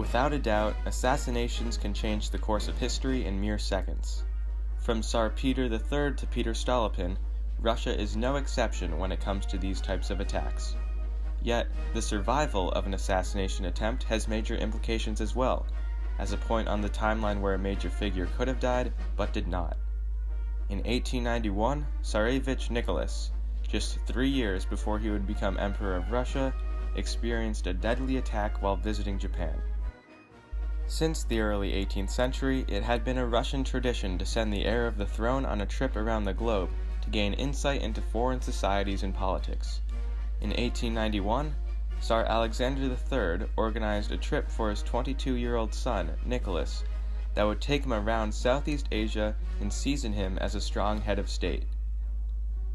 Without a doubt, assassinations can change the course of history in mere seconds. From Tsar Peter III to Peter Stolypin, Russia is no exception when it comes to these types of attacks. Yet, the survival of an assassination attempt has major implications as well, as a point on the timeline where a major figure could have died, but did not. In 1891, Tsarevich Nicholas, just 3 years before he would become Emperor of Russia, experienced a deadly attack while visiting Japan. Since the early 18th century, it had been a Russian tradition to send the heir of the throne on a trip around the globe to gain insight into foreign societies and politics. In 1891, Tsar Alexander III organized a trip for his 22-year-old son, Nicholas, that would take him around Southeast Asia and season him as a strong head of state.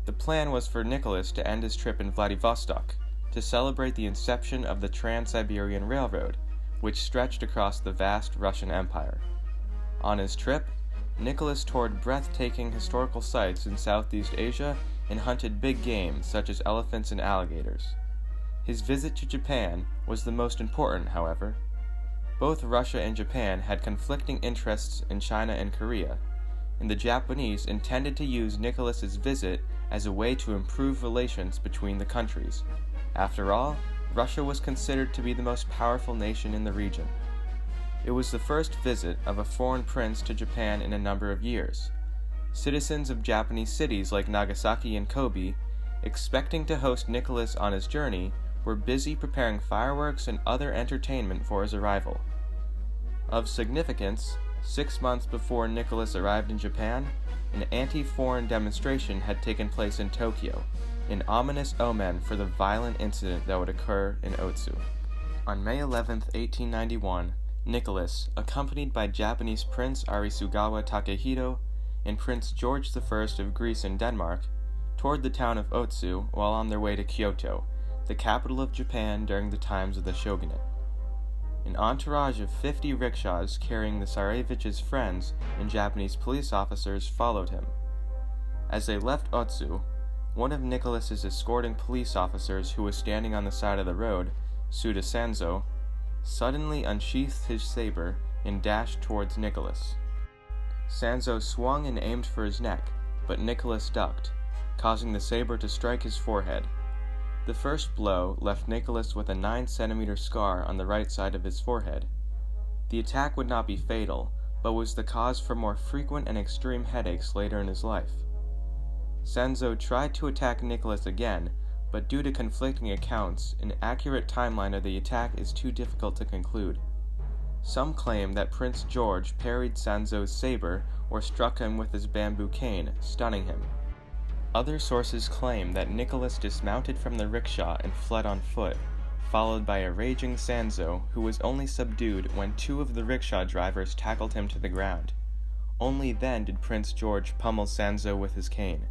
The plan was for Nicholas to end his trip in Vladivostok to celebrate the inception of the Trans-Siberian Railroad, which stretched across the vast Russian Empire. On his trip, Nicholas toured breathtaking historical sites in Southeast Asia and hunted big game such as elephants and alligators. His visit to Japan was the most important, however. Both Russia and Japan had conflicting interests in China and Korea, and the Japanese intended to use Nicholas's visit as a way to improve relations between the countries. After all, Russia was considered to be the most powerful nation in the region. It was the first visit of a foreign prince to Japan in a number of years. Citizens of Japanese cities like Nagasaki and Kobe, expecting to host Nicholas on his journey, were busy preparing fireworks and other entertainment for his arrival. Of significance, 6 months before Nicholas arrived in Japan, an anti-foreign demonstration had taken place in Tokyo, an ominous omen for the violent incident that would occur in Ōtsu. On May 11, 1891, Nicholas, accompanied by Japanese Prince Arisugawa Takehito and Prince George I of Greece and Denmark, toured the town of Ōtsu while on their way to Kyoto, the capital of Japan during the times of the shogunate. An entourage of 50 rickshaws carrying the Tsarevich's friends and Japanese police officers followed him. As they left Ōtsu, one of Nicholas's escorting police officers who was standing on the side of the road, Suda Sanzō, suddenly unsheathed his saber and dashed towards Nicholas. Sanzō swung and aimed for his neck, but Nicholas ducked, causing the saber to strike his forehead. The first blow left Nicholas with a 9-centimeter scar on the right side of his forehead. The attack would not be fatal, but was the cause for more frequent and extreme headaches later in his life. Sanzō tried to attack Nicholas again, but due to conflicting accounts, an accurate timeline of the attack is too difficult to conclude. Some claim that Prince George parried Sanzō's saber or struck him with his bamboo cane, stunning him. Other sources claim that Nicholas dismounted from the rickshaw and fled on foot, followed by a raging Sanzō who was only subdued when 2 of the rickshaw drivers tackled him to the ground. Only then did Prince George pummel Sanzō with his cane.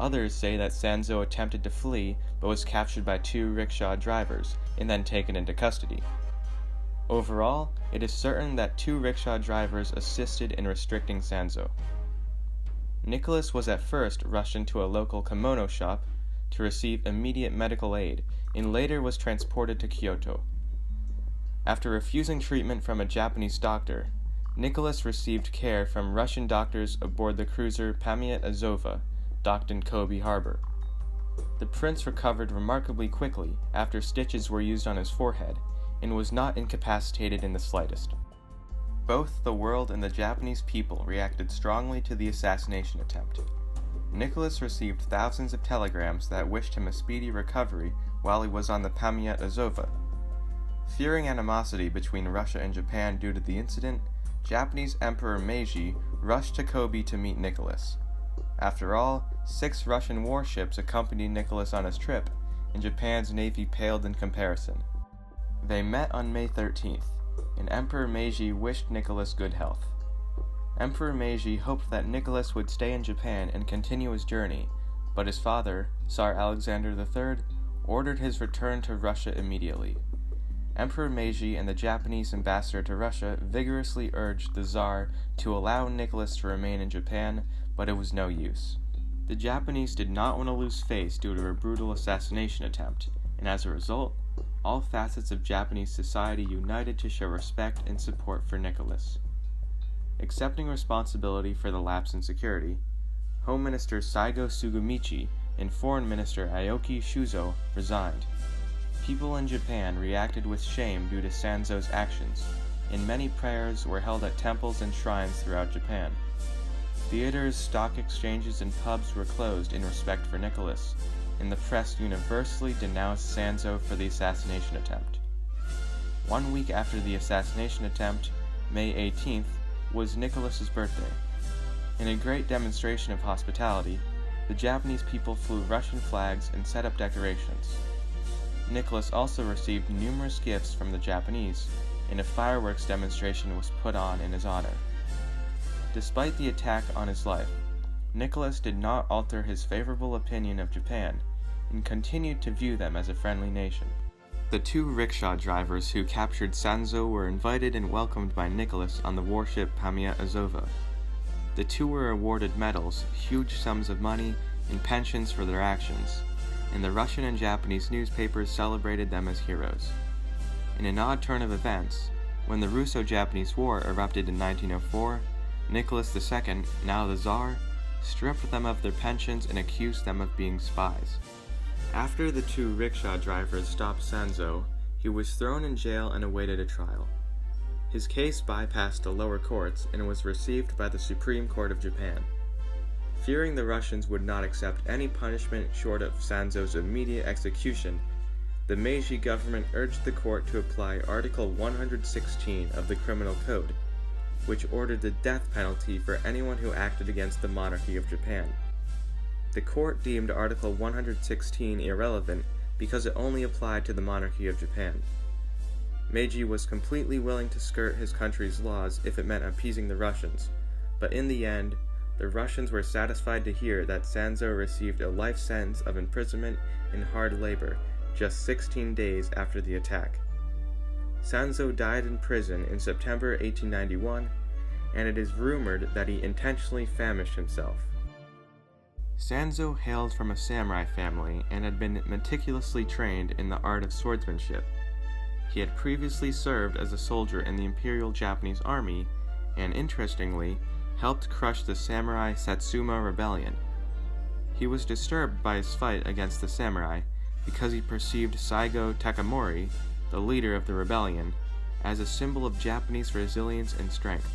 Others say that Sanzō attempted to flee but was captured by 2 rickshaw drivers and then taken into custody. Overall, it is certain that 2 rickshaw drivers assisted in restricting Sanzō. Nicholas was at first rushed into a local kimono shop to receive immediate medical aid and later was transported to Kyoto. After refusing treatment from a Japanese doctor, Nicholas received care from Russian doctors aboard the cruiser Pamiat Azova, docked in Kobe Harbor. The prince recovered remarkably quickly after stitches were used on his forehead and was not incapacitated in the slightest. Both the world and the Japanese people reacted strongly to the assassination attempt. Nicholas received thousands of telegrams that wished him a speedy recovery while he was on the Pamiat Azova. Fearing animosity between Russia and Japan due to the incident, Japanese Emperor Meiji rushed to Kobe to meet Nicholas. After all, 6 Russian warships accompanied Nicholas on his trip, and Japan's navy paled in comparison. They met on May 13th, and Emperor Meiji wished Nicholas good health. Emperor Meiji hoped that Nicholas would stay in Japan and continue his journey, but his father, Tsar Alexander III, ordered his return to Russia immediately. Emperor Meiji and the Japanese ambassador to Russia vigorously urged the Tsar to allow Nicholas to remain in Japan, but it was no use. The Japanese did not want to lose face due to a brutal assassination attempt, and as a result, all facets of Japanese society united to show respect and support for Nicholas. Accepting responsibility for the lapse in security, Home Minister Saigo Sugumichi and Foreign Minister Aoki Shuzo resigned. People in Japan reacted with shame due to Sanzō's actions, and many prayers were held at temples and shrines throughout Japan. Theaters, stock exchanges, and pubs were closed in respect for Nicholas, and the press universally denounced Sanzō for the assassination attempt. 1 week after the assassination attempt, May 18th, was Nicholas's birthday. In a great demonstration of hospitality, the Japanese people flew Russian flags and set up decorations. Nicholas also received numerous gifts from the Japanese, and a fireworks demonstration was put on in his honor. Despite the attack on his life, Nicholas did not alter his favorable opinion of Japan, and continued to view them as a friendly nation. The 2 rickshaw drivers who captured Sanzō were invited and welcomed by Nicholas on the warship Pamiya Azova. The 2 were awarded medals, huge sums of money, and pensions for their actions, and the Russian and Japanese newspapers celebrated them as heroes. In an odd turn of events, when the Russo-Japanese War erupted in 1904, Nicholas II, now the Tsar, stripped them of their pensions and accused them of being spies. After the 2 rickshaw drivers stopped Sanzō, he was thrown in jail and awaited a trial. His case bypassed the lower courts and was received by the Supreme Court of Japan. Fearing the Russians would not accept any punishment short of Sanzō's immediate execution, the Meiji government urged the court to apply Article 116 of the Criminal Code, which ordered the death penalty for anyone who acted against the monarchy of Japan. The court deemed Article 116 irrelevant because it only applied to the monarchy of Japan. Meiji was completely willing to skirt his country's laws if it meant appeasing the Russians, but in the end, the Russians were satisfied to hear that Sanzō received a life sentence of imprisonment and hard labor just 16 days after the attack. Sanzō died in prison in September 1891, and it is rumored that he intentionally famished himself. Sanzō hailed from a samurai family and had been meticulously trained in the art of swordsmanship. He had previously served as a soldier in the Imperial Japanese Army and, interestingly, helped crush the samurai Satsuma Rebellion. He was disturbed by his fight against the samurai because he perceived Saigo Takamori, the leader of the rebellion, as a symbol of Japanese resilience and strength.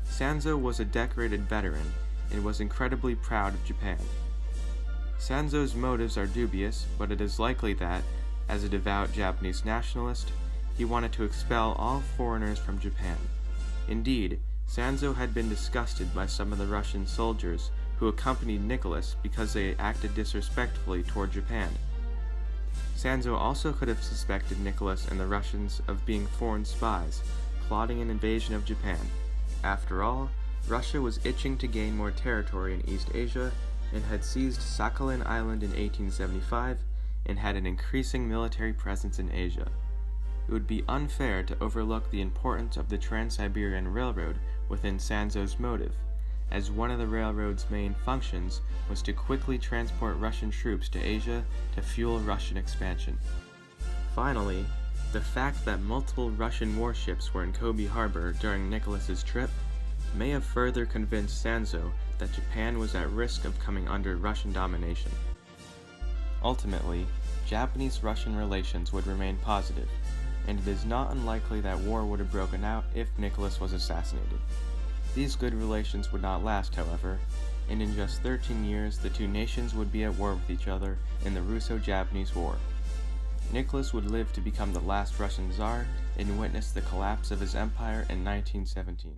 Sanzō was a decorated veteran and was incredibly proud of Japan. Sanzō's motives are dubious, but it is likely that, as a devout Japanese nationalist, he wanted to expel all foreigners from Japan. Indeed, Sanzō had been disgusted by some of the Russian soldiers who accompanied Nicholas because they acted disrespectfully toward Japan. Sanzō also could have suspected Nicholas and the Russians of being foreign spies, plotting an invasion of Japan. After all, Russia was itching to gain more territory in East Asia and had seized Sakhalin Island in 1875 and had an increasing military presence in Asia. It would be unfair to overlook the importance of the Trans-Siberian Railroad within Sanzō's motive, as one of the railroad's main functions was to quickly transport Russian troops to Asia to fuel Russian expansion. Finally, the fact that multiple Russian warships were in Kobe Harbor during Nicholas's trip may have further convinced Sanzō that Japan was at risk of coming under Russian domination. Ultimately, Japanese-Russian relations would remain positive, and it is not unlikely that war would have broken out if Nicholas was assassinated. These good relations would not last, however, and in just 13 years the two nations would be at war with each other in the Russo-Japanese War. Nicholas would live to become the last Russian Tsar and witness the collapse of his empire in 1917.